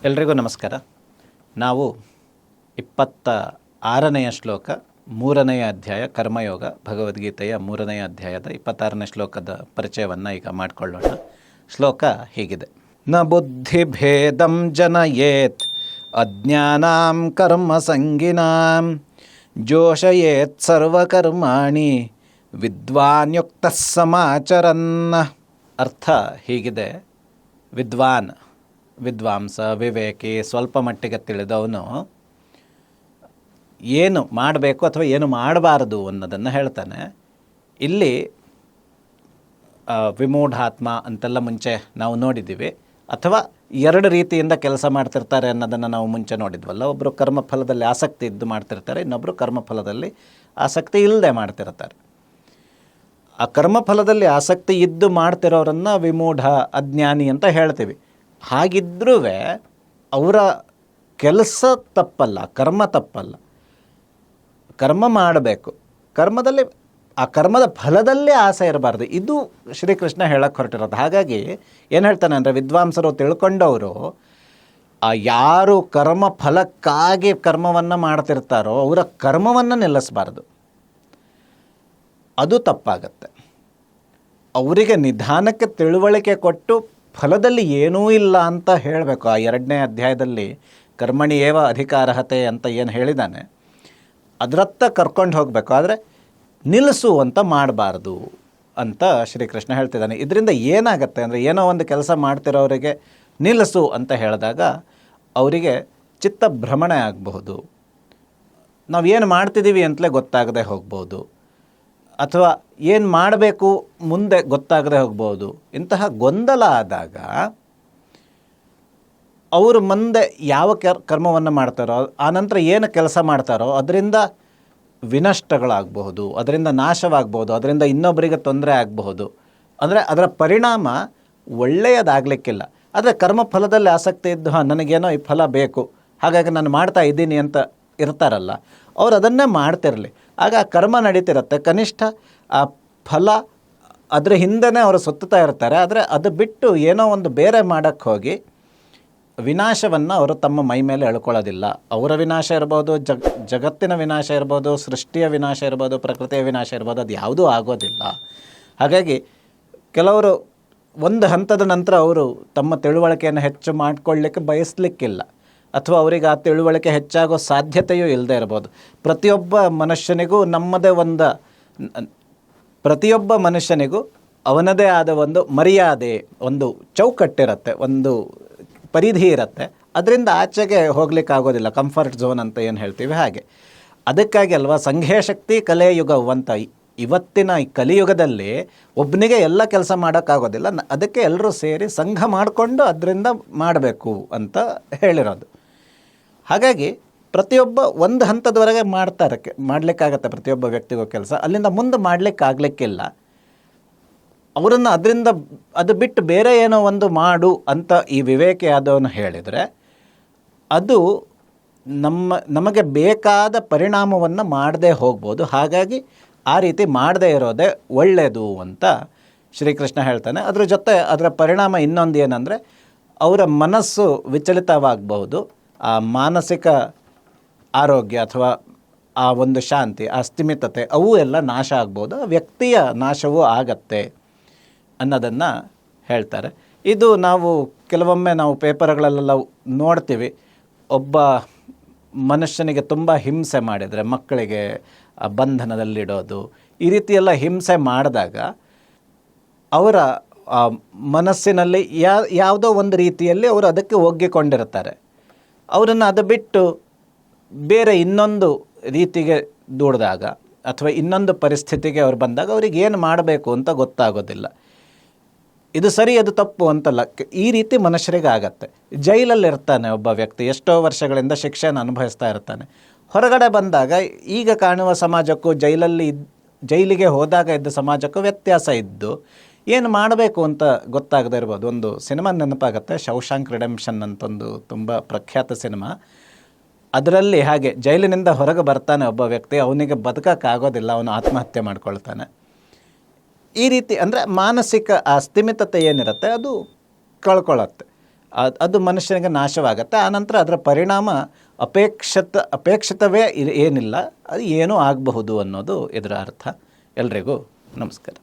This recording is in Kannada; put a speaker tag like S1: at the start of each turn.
S1: ಎಲ್ರಿಗೂ ನಮಸ್ಕಾರ. ನಾವು 26ನೆಯ ಶ್ಲೋಕ 3ನೆಯ ಅಧ್ಯಾಯ ಕರ್ಮಯೋಗ ಭಗವದ್ಗೀತೆಯ 3ನೆಯ ಅಧ್ಯಾಯದ 26ನೇ ಶ್ಲೋಕದ ಪರಿಚಯವನ್ನು ಈಗ ಮಾಡಿಕೊಳ್ಳೋಣ. ಶ್ಲೋಕ ಹೀಗಿದೆ: ನ ಬುದ್ಧಿಭೇದಂ ಜನಯೇತ್ ಅಜ್ಞಾನಾಂ ಕರ್ಮಸಂಗಿನಾಂ ಜೋಷಯೇತ್ ಸರ್ವಕರ್ಮಾಣಿ ವಿದ್ವಾನ್ಯುಕ್ತಃ ಸಮಾಚರನ್. ಅರ್ಥ ಹೀಗಿದೆ: ವಿದ್ವಾಂಸ, ವಿವೇಕಿ, ಸ್ವಲ್ಪ ಮಟ್ಟಿಗೆ ತಿಳಿದವನು ಏನು ಮಾಡಬೇಕು ಅಥವಾ ಏನು ಮಾಡಬಾರದು ಅನ್ನೋದನ್ನು ಹೇಳ್ತಾನೆ. ಇಲ್ಲಿ ವಿಮೂಢಾತ್ಮ ಅಂತೆಲ್ಲ ಮುಂಚೆ ನಾವು ನೋಡಿದ್ದೀವಿ, ಅಥವಾ ಎರಡು ರೀತಿಯಿಂದ ಕೆಲಸ ಮಾಡ್ತಿರ್ತಾರೆ ಅನ್ನೋದನ್ನು ನಾವು ಮುಂಚೆ ನೋಡಿದ್ವಲ್ಲ. ಒಬ್ಬರು ಕರ್ಮಫಲದಲ್ಲಿ ಆಸಕ್ತಿ ಇದ್ದು ಮಾಡ್ತಿರ್ತಾರೆ, ಇನ್ನೊಬ್ಬರು ಕರ್ಮಫಲದಲ್ಲಿ ಆಸಕ್ತಿ ಇಲ್ಲದೆ ಮಾಡ್ತಿರ್ತಾರೆ. ಆ ಕರ್ಮಫಲದಲ್ಲಿ ಆಸಕ್ತಿ ಇದ್ದು ಮಾಡ್ತಿರೋರನ್ನು ವಿಮೂಢ, ಅಜ್ಞಾನಿ ಅಂತ ಹೇಳ್ತೀವಿ. ಹಾಗಿದ್ರೂ ಅವರ ಕೆಲಸ ತಪ್ಪಲ್ಲ, ಕರ್ಮ ತಪ್ಪಲ್ಲ. ಕರ್ಮ ಮಾಡಬೇಕು, ಕರ್ಮದಲ್ಲಿ ಆ ಕರ್ಮದ ಫಲದಲ್ಲೇ ಆಸೆ ಇರಬಾರ್ದು. ಇದು ಶ್ರೀಕೃಷ್ಣ ಹೇಳಕ್ಕೆ ಹೊರಟಿರೋದು. ಹಾಗಾಗಿ ಏನು ಹೇಳ್ತಾನೆ ಅಂದರೆ, ವಿದ್ವಾಂಸರು ತಿಳ್ಕೊಂಡವರು ಯಾರು ಕರ್ಮ ಫಲಕ್ಕಾಗಿ ಕರ್ಮವನ್ನು ಮಾಡ್ತಿರ್ತಾರೋ ಅವರ ಕರ್ಮವನ್ನು ನಿಲ್ಲಿಸಬಾರ್ದು. ಅದು ತಪ್ಪಾಗತ್ತೆ. ಅವರಿಗೆ ನಿಧಾನಕ್ಕೆ ತಿಳುವಳಿಕೆ ಕೊಟ್ಟು ಫಲದಲ್ಲಿ ಏನೂ ಇಲ್ಲ ಅಂತ ಹೇಳಬೇಕು. ಆ 2ನೇ ಅಧ್ಯಾಯದಲ್ಲಿ ಕರ್ಮಣಿ ಏವ ಅಧಿಕಾರಹತೆ ಅಂತ ಏನು ಹೇಳಿದ್ದಾನೆ ಅದರತ್ತ ಕರ್ಕೊಂಡು ಹೋಗಬೇಕು. ಆದರೆ ನಿಲ್ಲಿಸು ಅಂತ ಮಾಡಬಾರ್ದು ಅಂತ ಶ್ರೀಕೃಷ್ಣ ಹೇಳ್ತಿದ್ದಾನೆ. ಇದರಿಂದ ಏನಾಗುತ್ತೆ ಅಂದರೆ, ಏನೋ ಒಂದು ಕೆಲಸ ಮಾಡ್ತಿರೋರಿಗೆ ನಿಲ್ಲಿಸು ಅಂತ ಹೇಳಿದಾಗ ಅವರಿಗೆ ಚಿತ್ತ ಭ್ರಮಣೆ ಆಗಬಹುದು, ನಾವು ಏನು ಮಾಡ್ತಿದ್ದೀವಿ ಅಂತಲೇ ಗೊತ್ತಾಗದೆ ಹೋಗ್ಬೋದು, ಅಥವಾ ಏನು ಮಾಡಬೇಕು ಮುಂದೆ ಗೊತ್ತಾಗದೆ ಹೋಗ್ಬೋದು. ಇಂತಹ ಗೊಂದಲ ಆದಾಗ ಅವರು ಮುಂದೆ ಯಾವ ಕರ್ಮವನ್ನು ಮಾಡ್ತಾರೋ, ಆನಂತರ ಏನು ಕೆಲಸ ಮಾಡ್ತಾರೋ ಅದರಿಂದ ವಿನಷ್ಟಗಳಾಗಬಹುದು, ಅದರಿಂದ ನಾಶವಾಗಬಹುದು, ಅದರಿಂದ ಇನ್ನೊಬ್ಬರಿಗೆ ತೊಂದರೆ ಆಗಬಹುದು. ಅಂದರೆ ಅದರ ಪರಿಣಾಮ ಒಳ್ಳೆಯದಾಗಲಿಕ್ಕಿಲ್ಲ. ಆದರೆ ಕರ್ಮಫಲದಲ್ಲಿ ಆಸಕ್ತಿ ಇದ್ದು ನನಗೇನೋ ಈ ಫಲ ಬೇಕು, ಹಾಗಾಗಿ ನಾನು ಮಾಡ್ತಾ ಇದ್ದೀನಿ ಅಂತ ಇರ್ತಾರಲ್ಲ, ಅವ್ರು ಅದನ್ನೇ ಮಾಡ್ತಿರಲಿ. ಆಗ ಆ ಕರ್ಮ ನಡೀತಿರುತ್ತೆ. ಕನಿಷ್ಠ ಆ ಫಲ ಅದರ ಹಿಂದೆನೇ ಅವರು ಸುತ್ತಾ ಇರ್ತಾರೆ. ಆದರೆ ಅದು ಬಿಟ್ಟು ಏನೋ ಒಂದು ಬೇರೆ ಮಾಡೋಕ್ಕೆ ಹೋಗಿ ವಿನಾಶವನ್ನು ಅವರು ತಮ್ಮ ಮೈ ಮೇಲೆ ಎಳ್ಕೊಳ್ಳೋದಿಲ್ಲ. ಅವರ ವಿನಾಶ ಇರ್ಬೋದು, ಜಗತ್ತಿನ ವಿನಾಶ ಇರ್ಬೋದು, ಸೃಷ್ಟಿಯ ವಿನಾಶ ಇರ್ಬೋದು, ಪ್ರಕೃತಿಯ ವಿನಾಶ ಇರ್ಬೋದು, ಅದು ಯಾವುದೂ ಆಗೋದಿಲ್ಲ. ಹಾಗಾಗಿ ಕೆಲವರು ಒಂದು ಹಂತದ ನಂತರ ಅವರು ತಮ್ಮ ತಿಳುವಳಿಕೆಯನ್ನು ಹೆಚ್ಚು ಮಾಡಿಕೊಳ್ಳಿಕ್ಕೆ ಬಯಸಲಿಕ್ಕಿಲ್ಲ, ಅಥವಾ ಅವರಿಗೆ ಆ ತಿಳುವಳಿಕೆ ಹೆಚ್ಚಾಗೋ ಸಾಧ್ಯತೆಯೂ ಇಲ್ಲದೆ ಇರ್ಬೋದು. ಪ್ರತಿಯೊಬ್ಬ ಮನುಷ್ಯನಿಗೂ ಅವನದೇ ಆದ ಒಂದು ಮರ್ಯಾದೆ, ಒಂದು ಚೌಕಟ್ಟಿರುತ್ತೆ, ಒಂದು ಪರಿಧಿ ಇರುತ್ತೆ. ಅದರಿಂದ ಆಚೆಗೆ ಹೋಗ್ಲಿಕ್ಕಾಗೋದಿಲ್ಲ. ಕಂಫರ್ಟ್ ಝೋನ್ ಅಂತ ಏನು ಹೇಳ್ತೀವಿ ಹಾಗೆ. ಅದಕ್ಕಾಗಿ ಅಲ್ವಾ ಸಂಘೇ ಶಕ್ತಿ ಕಲಿಯುಗವು ಅಂತ. ಇವತ್ತಿನ ಈ ಕಲಿಯುಗದಲ್ಲಿ ಒಬ್ಬನಿಗೆ ಎಲ್ಲ ಕೆಲಸ ಮಾಡೋಕ್ಕಾಗೋದಿಲ್ಲ. ಅದಕ್ಕೆ ಎಲ್ಲರೂ ಸೇರಿ ಸಂಘ ಮಾಡಿಕೊಂಡು ಅದರಿಂದ ಮಾಡಬೇಕು ಅಂತ ಹೇಳಿರೋದು. ಹಾಗಾಗಿ ಪ್ರತಿಯೊಬ್ಬ ಒಂದು ಹಂತದವರೆಗೆ ಮಾಡಲಿಕ್ಕಾಗತ್ತೆ ಪ್ರತಿಯೊಬ್ಬ ವ್ಯಕ್ತಿಗೂ ಕೆಲಸ. ಅಲ್ಲಿಂದ ಮುಂದೆ ಮಾಡಲಿಕ್ಕಾಗಲಿಕ್ಕಿಲ್ಲ. ಅವರನ್ನು ಅದರಿಂದ ಅದು ಬಿಟ್ಟು ಬೇರೆ ಏನೋ ಒಂದು ಮಾಡು ಅಂತ ಈ ವಿವೇಕ ಆದವನು ಹೇಳಿದರೆ ಅದು ನಮಗೆ ಬೇಕಾದ ಪರಿಣಾಮವನ್ನು ಮಾಡದೇ ಹೋಗ್ಬೋದು. ಹಾಗಾಗಿ ಆ ರೀತಿ ಮಾಡದೇ ಇರೋದೇ ಒಳ್ಳೆಯದು ಅಂತ ಶ್ರೀಕೃಷ್ಣ ಹೇಳ್ತಾನೆ. ಅದ್ರ ಜೊತೆ ಅದರ ಪರಿಣಾಮ ಇನ್ನೊಂದು ಏನಂದರೆ, ಅವರ ಮನಸ್ಸು ವಿಚಲಿತವಾಗಬಹುದು. ಆ ಮಾನಸಿಕ ಆರೋಗ್ಯ ಅಥವಾ ಆ ಒಂದು ಶಾಂತಿ, ಆ ಸ್ಥಿಮಿತತೆ ಅವು ಎಲ್ಲ ನಾಶ ಆಗ್ಬೋದು, ವ್ಯಕ್ತಿಯ ನಾಶವೂ ಆಗತ್ತೆ ಅನ್ನೋದನ್ನು ಹೇಳ್ತಾರೆ. ಇದು ಕೆಲವೊಮ್ಮೆ ನಾವು ಪೇಪರ್ಗಳಲ್ಲೆಲ್ಲ ನೋಡ್ತೀವಿ. ಒಬ್ಬ ಮನುಷ್ಯನಿಗೆ ತುಂಬ ಹಿಂಸೆ ಮಾಡಿದರೆ, ಮಕ್ಕಳಿಗೆ ಬಂಧನದಲ್ಲಿಡೋದು, ಈ ರೀತಿಯೆಲ್ಲ ಹಿಂಸೆ ಮಾಡಿದಾಗ ಅವರ ಮನಸ್ಸಿನಲ್ಲಿ ಯಾವುದೋ ಒಂದು ರೀತಿಯಲ್ಲಿ ಅವರು ಅದಕ್ಕೆ ಒಗ್ಗಿಕೊಂಡಿರ್ತಾರೆ. ಅವರನ್ನು ಅದು ಬಿಟ್ಟು ಬೇರೆ ಇನ್ನೊಂದು ರೀತಿಗೆ ದೂಡಿದಾಗ ಅಥವಾ ಇನ್ನೊಂದು ಪರಿಸ್ಥಿತಿಗೆ ಅವ್ರು ಬಂದಾಗ ಅವ್ರಿಗೆ ಏನು ಮಾಡಬೇಕು ಅಂತ ಗೊತ್ತಾಗೋದಿಲ್ಲ. ಇದು ಸರಿ, ಅದು ತಪ್ಪು ಅಂತಲ್ಲ. ಈ ರೀತಿ ಮನುಷ್ಯರಿಗೆ ಆಗತ್ತೆ. ಜೈಲಲ್ಲಿರ್ತಾನೆ ಒಬ್ಬ ವ್ಯಕ್ತಿ, ಎಷ್ಟೋ ವರ್ಷಗಳಿಂದ ಶಿಕ್ಷೆಯನ್ನು ಅನುಭವಿಸ್ತಾ ಇರ್ತಾನೆ. ಹೊರಗಡೆ ಬಂದಾಗ ಈಗ ಕಾಣುವ ಸಮಾಜಕ್ಕೂ ಜೈಲಿಗೆ ಹೋದಾಗ ಇದ್ದ ಸಮಾಜಕ್ಕೂ ವ್ಯತ್ಯಾಸ ಇದ್ದು ಏನು ಮಾಡಬೇಕು ಅಂತ ಗೊತ್ತಾಗದೇ ಇರ್ಬೋದು. ಒಂದು ಸಿನಿಮಾ ನೆನಪಾಗುತ್ತೆ, ಶೌಶಾಂಕ್ ರಿಡೆಂಪ್ಷನ್ ಅಂತೊಂದು ತುಂಬ ಪ್ರಖ್ಯಾತ ಸಿನಿಮಾ. ಅದರಲ್ಲಿ ಹಾಗೆ ಜೈಲಿನಿಂದ ಹೊರಗೆ ಬರ್ತಾನೆ ಒಬ್ಬ ವ್ಯಕ್ತಿ, ಅವನಿಗೆ ಬದುಕೋಕ್ಕಾಗೋದಿಲ್ಲ, ಅವನು ಆತ್ಮಹತ್ಯೆ ಮಾಡ್ಕೊಳ್ತಾನೆ. ಈ ರೀತಿ ಅಂದರೆ ಮಾನಸಿಕ ಆ ಸ್ಥಿಮಿತತೆ ಏನಿರುತ್ತೆ ಅದು ಕಳ್ಕೊಳ್ಳುತ್ತೆ. ಅದು ಮನುಷ್ಯನಿಗೆ ನಾಶವಾಗುತ್ತೆ. ಆನಂತರ ಅದರ ಪರಿಣಾಮ ಅಪೇಕ್ಷಿತವೇ ಏನಿಲ್ಲ, ಅದು ಏನೂ ಆಗಬಹುದು ಅನ್ನೋದು ಇದರ ಅರ್ಥ. ಎಲ್ರಿಗೂ ನಮಸ್ಕಾರ.